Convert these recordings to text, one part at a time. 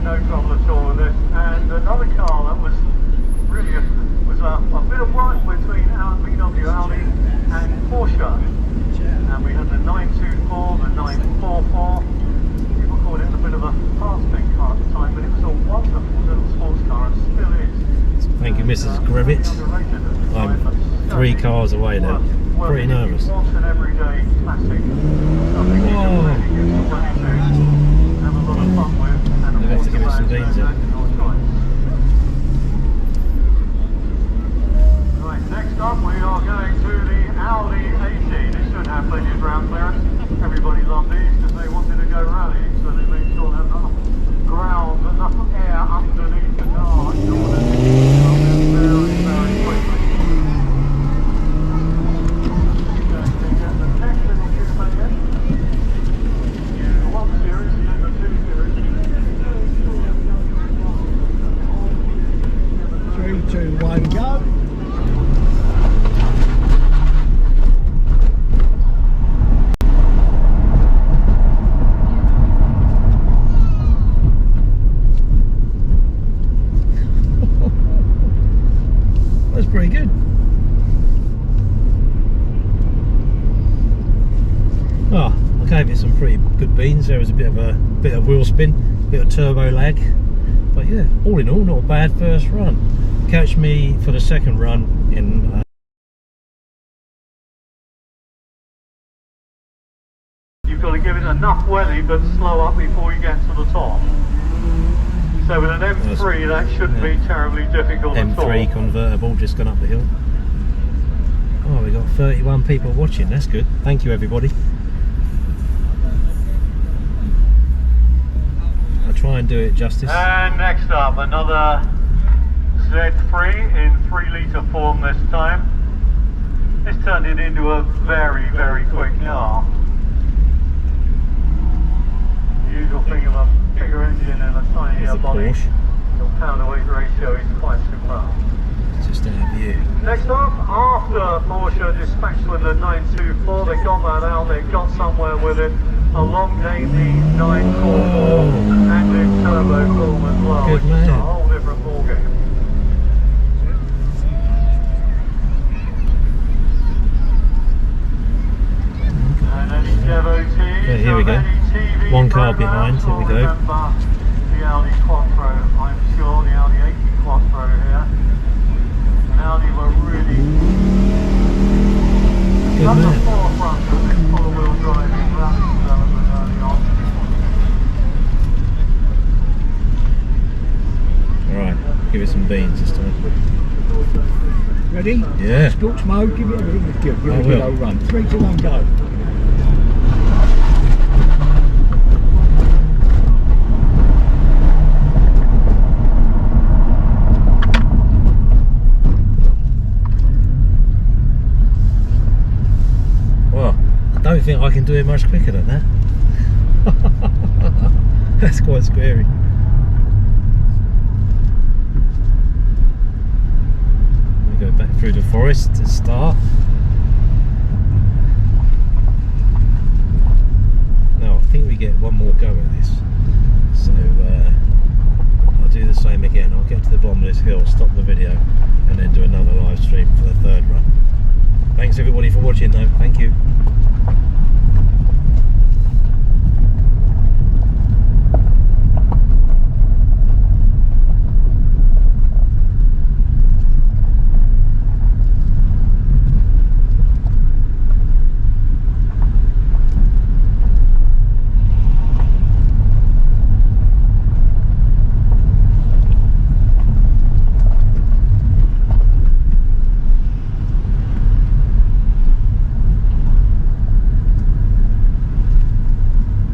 no trouble at all with this. And another car that was really a bit of work between our BMW Audi and Porsche. And we had the 924, the 944. People called it a bit of a fast-ping car at the time, but it was a wonderful little sports car and still is. Thank you, Mrs. Grivet. I'm 3 cars away now. Pretty nervous. What's an everyday classic? Something you can really give some money to, have a lot of fun with, and They'll have to give it some beans in. Right, next up we are going to the Audi 80. This should have plenty of ground clearance. Everybody loved these because they wanted to go rallying, so they made sure they had enough ground, enough air underneath the car in order to very, very quickly. Pretty good. Oh, I gave it some pretty good beans. There was a bit of wheel spin, bit of turbo lag, but yeah, all in all, not a bad first run. Catch me for the second run in. You've got to give it enough welly, but slow up before you get to the top. So with an M3 that shouldn't be terribly difficult at all. M3 convertible just gone up the hill. Oh, we got 31 people watching, that's good. Thank you everybody. I'll try and do it justice. And next up, another Z3 in 3-litre form this time. This turned it into a very, very quick car. The usual thing of a bigger engine and a tinier body. Porsche. Your pound-to-weight ratio is quite superb. It's just out of view. Next up, after Porsche dispatched with the 924, they got that out, they got somewhere with it. Along came the 944 and in turbo form as well, Good which man. is a whole different ballgame. And any devotees Yeah, here we of go. any TV 1 car behind, here we go. remember the Audi Quattro, I'm sure, the Audi 80 Quattro here. And Audi were really at the forefront of this four-wheel driving rally development early on. Alright, give it some beans this time. Ready? Yeah. Sports mode, give it a really good. Give I it a will. low run. 3, 2, 1, go. Well, I don't think I can do it much quicker than that. That's quite scary. We go back through the forest to start. Now I think we get one more go at this. So I'll do the same again. I'll get to the bottom of this hill, stop the video, and then do another live stream for the third run. Thanks everybody for watching though, thank you.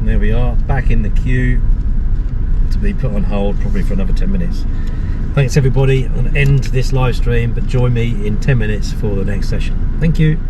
There we are, back in the queue to be put on hold probably for another 10 minutes. Thanks everybody, I'll end this live stream, but join me in 10 minutes for the next session. Thank you.